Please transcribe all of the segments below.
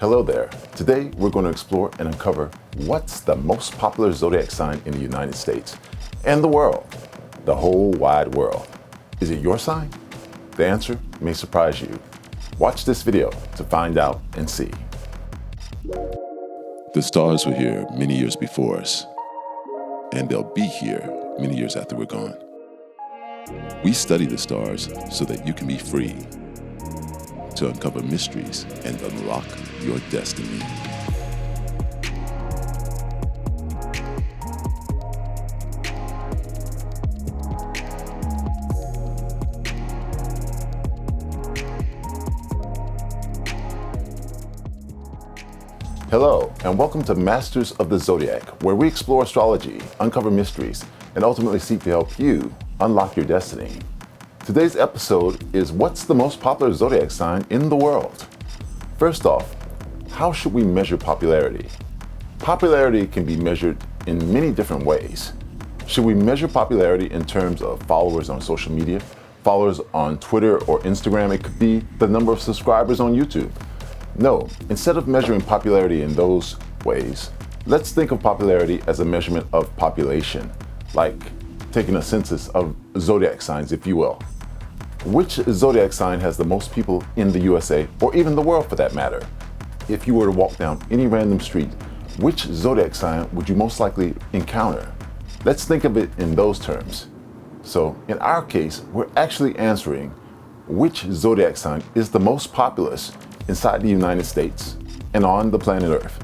Hello there. Today we're going to explore and uncover what's the most popular zodiac sign in the United States and the world, the whole wide world. Is it your sign? The answer may surprise you. Watch this video to find out and see. The stars were here many years before us, and they'll be here many years after we're gone. We study the stars so that you can be free to uncover mysteries and unlock your destiny. Hello, and welcome to Masters of the Zodiac, where we explore astrology, uncover mysteries, and ultimately seek to help you unlock your destiny. Today's episode is what's the most popular zodiac sign in the world? First off, how should we measure popularity? Popularity can be measured in many different ways. Should we measure popularity in terms of followers on social media, followers on Twitter or Instagram? It could be the number of subscribers on YouTube. No, instead of measuring popularity in those ways, let's think of popularity as a measurement of population, like taking a census of zodiac signs, if you will. Which zodiac sign has the most people in the USA, or even the world for that matter? If you were to walk down any random street, which zodiac sign would you most likely encounter? Let's think of it in those terms. So in our case, we're actually answering which zodiac sign is the most populous inside the United States and on the planet Earth.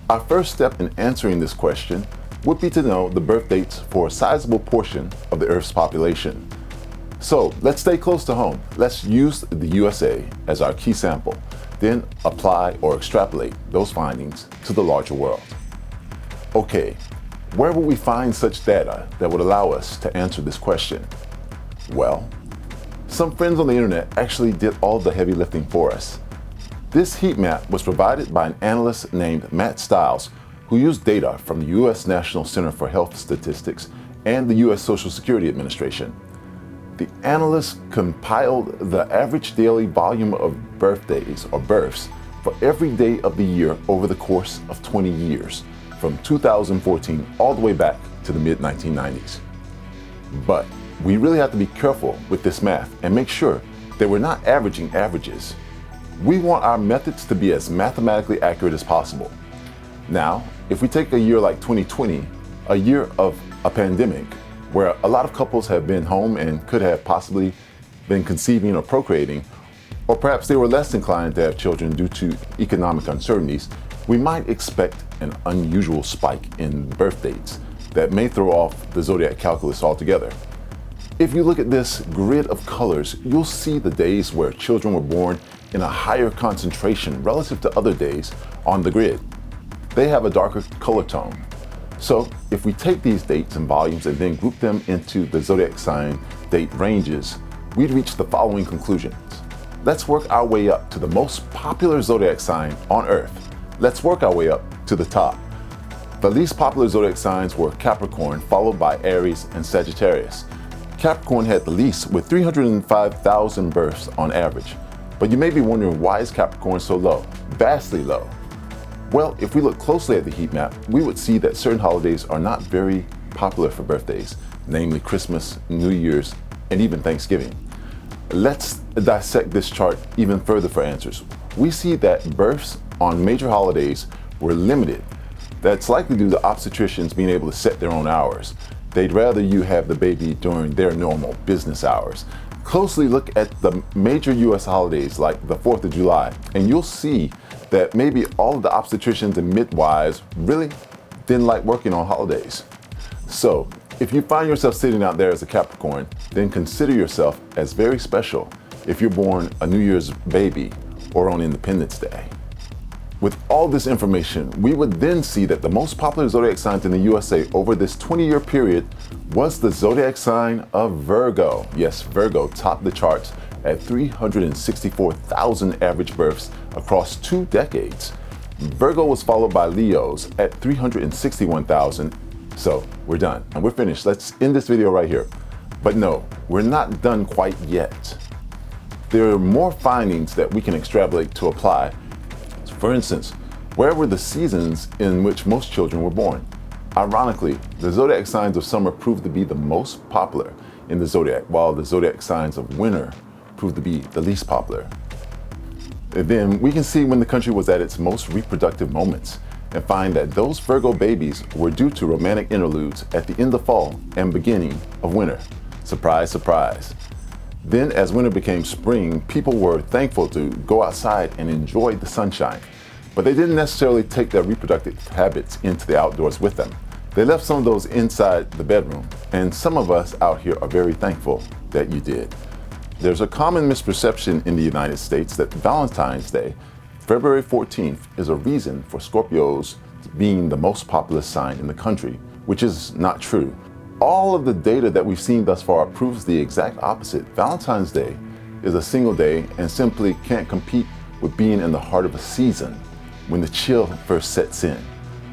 Our first step in answering this question would be to know the birth dates for a sizable portion of the Earth's population. So let's stay close to home. Let's use the USA as our key sample, then apply or extrapolate those findings to the larger world. Okay, where will we find such data that would allow us to answer this question? Well, some friends on the internet actually did all the heavy lifting for us. This heat map was provided by an analyst named Matt Stiles, who used data from the U.S. National Center for Health Statistics and the U.S. Social Security Administration. The analyst compiled the average daily volume of birthdays or births for every day of the year over the course of 20 years, from 2014 all the way back to the mid-1990s. But we really have to be careful with this math and make sure that we're not averaging averages. We want our methods to be as mathematically accurate as possible. Now, if we take a year like 2020, a year of a pandemic, where a lot of couples have been home and could have possibly been conceiving or procreating, or perhaps they were less inclined to have children due to economic uncertainties, we might expect an unusual spike in birth dates that may throw off the zodiac calculus altogether. If you look at this grid of colors, you'll see the days where children were born in a higher concentration relative to other days on the grid. They have a darker color tone. So if we take these dates and volumes and then group them into the zodiac sign date ranges, we'd reach the following conclusions. Let's work our way up to the most popular zodiac sign on Earth. Let's work our way up to the top. The least popular zodiac signs were Capricorn, followed by Aries and Sagittarius. Capricorn had the least, with 305,000 births on average. But you may be wondering, why is Capricorn so low? Vastly low. Well, if we look closely at the heat map, we would see that certain holidays are not very popular for birthdays, namely Christmas, New Year's, and even Thanksgiving. Let's dissect this chart even further for answers. We see that births on major holidays were limited. That's likely due to obstetricians being able to set their own hours. They'd rather you have the baby during their normal business hours. Closely look at the major US holidays like the 4th of July, and you'll see that maybe all of the obstetricians and midwives really didn't like working on holidays. So if you find yourself sitting out there as a Capricorn, then consider yourself as very special if you're born a New Year's baby or on Independence Day. With all this information, we would then see that the most popular zodiac signs in the USA over this 20-year period was the zodiac sign of Virgo. Yes, Virgo topped the charts at 364,000 average births across 2 decades. Virgo was followed by Leos at 361,000. So we're done and we're finished. Let's end this video right here. But no, we're not done quite yet. There are more findings that we can extrapolate to apply For instance, where were the seasons in which most children were born? Ironically, the zodiac signs of summer proved to be the most popular in the zodiac, while the zodiac signs of winter proved to be the least popular. And then we can see when the country was at its most reproductive moments and find that those Virgo babies were due to romantic interludes at the end of fall and beginning of winter. Surprise, surprise. Then as winter became spring, people were thankful to go outside and enjoy the sunshine. But they didn't necessarily take their reproductive habits into the outdoors with them. They left some of those inside the bedroom, and some of us out here are very thankful that you did. There's a common misperception in the United States that Valentine's Day, February 14th, is a reason for Scorpios being the most populous sign in the country, which is not true. All of the data that we've seen thus far proves the exact opposite. Valentine's Day is a single day and simply can't compete with being in the heart of a season when the chill first sets in.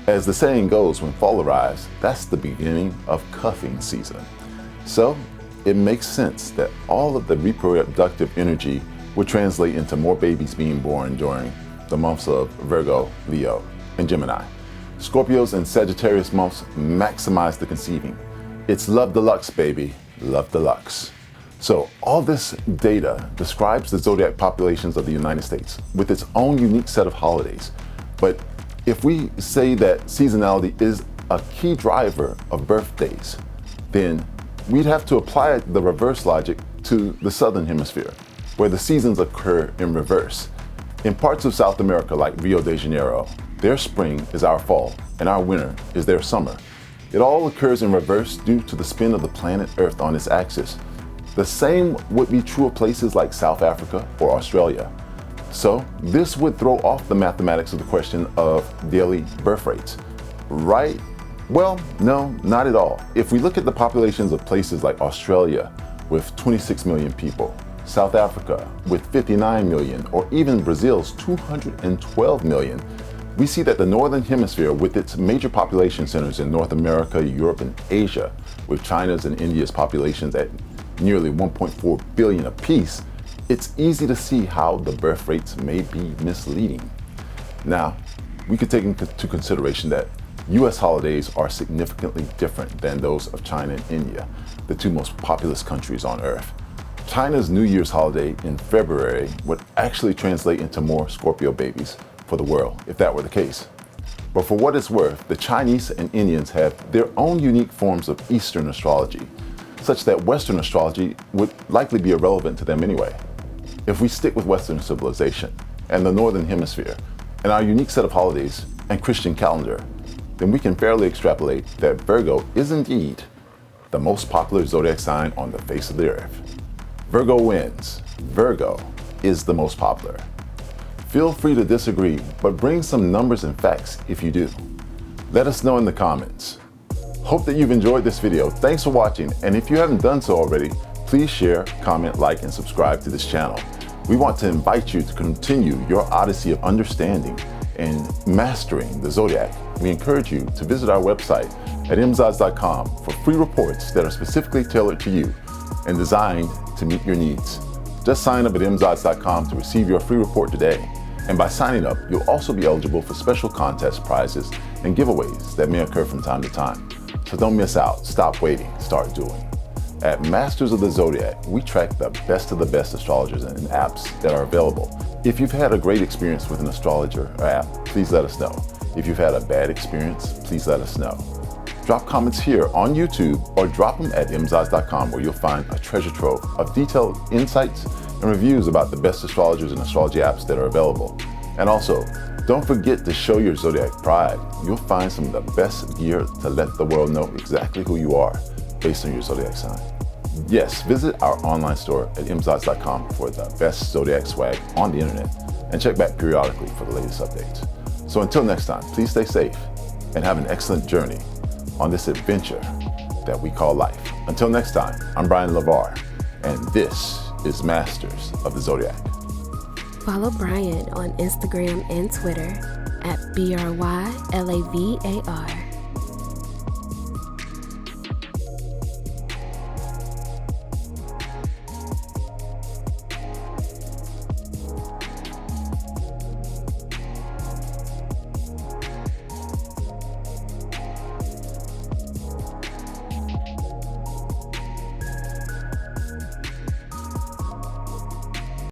As the saying goes, when fall arrives, that's the beginning of cuffing season. So it makes sense that all of the reproductive energy would translate into more babies being born during the months of Virgo, Leo, and Gemini. Scorpios and Sagittarius months maximize the conceiving. It's love deluxe, baby, love deluxe. So all this data describes the zodiac populations of the United States with its own unique set of holidays. But if we say that seasonality is a key driver of birthdays, then we'd have to apply the reverse logic to the Southern Hemisphere, where the seasons occur in reverse. In parts of South America like Rio de Janeiro, their spring is our fall and our winter is their summer. It all occurs in reverse due to the spin of the planet Earth on its axis. The same would be true of places like South Africa or Australia. So this would throw off the mathematics of the question of daily birth rates, right? Well, no, not at all. If we look at the populations of places like Australia with 26 million people, South Africa with 59 million, or even Brazil's 212 million, we see that the Northern Hemisphere, with its major population centers in North America, Europe, and Asia, with China's and India's populations at nearly 1.4 billion apiece, it's easy to see how the birth rates may be misleading. Now, we could take into consideration that US holidays are significantly different than those of China and India, the two most populous countries on Earth. China's New Year's holiday in February would actually translate into more Scorpio babies for the world, if that were the case. But for what it's worth, the Chinese and Indians have their own unique forms of Eastern astrology, such that Western astrology would likely be irrelevant to them anyway. If we stick with Western civilization and the Northern Hemisphere and our unique set of holidays and Christian calendar, then we can fairly extrapolate that Virgo is indeed the most popular zodiac sign on the face of the earth. Virgo wins. Virgo is the most popular. Feel free to disagree, but bring some numbers and facts if you do. Let us know in the comments. Hope that you've enjoyed this video. Thanks for watching, and if you haven't done so already, please share, comment, like, and subscribe to this channel. We want to invite you to continue your odyssey of understanding and mastering the zodiac. We encourage you to visit our website at mzods.com for free reports that are specifically tailored to you and designed to meet your needs. Just sign up at mzods.com to receive your free report today. And by signing up, you'll also be eligible for special contest prizes and giveaways that may occur from time to time. So don't miss out. Stop waiting. Start doing. At Masters of the Zodiac, we track the best of the best astrologers and apps that are available. If you've had a great experience with an astrologer or app, please let us know. If you've had a bad experience, please let us know. Drop comments here on YouTube or drop them at mzods.com, where you'll find a treasure trove of detailed insights and reviews about the best astrologers and astrology apps that are available. And also, don't forget to show your zodiac pride. You'll find some of the best gear to let the world know exactly who you are based on your zodiac sign. Yes, visit our online store at mzods.com for the best zodiac swag on the internet, and check back periodically for the latest updates. So until next time, please stay safe and have an excellent journey on this adventure that we call life. Until next time, I'm Brian LeVar, and this is Masters of the Zodiac. Follow Brian on Instagram and Twitter at BRYLAVAR.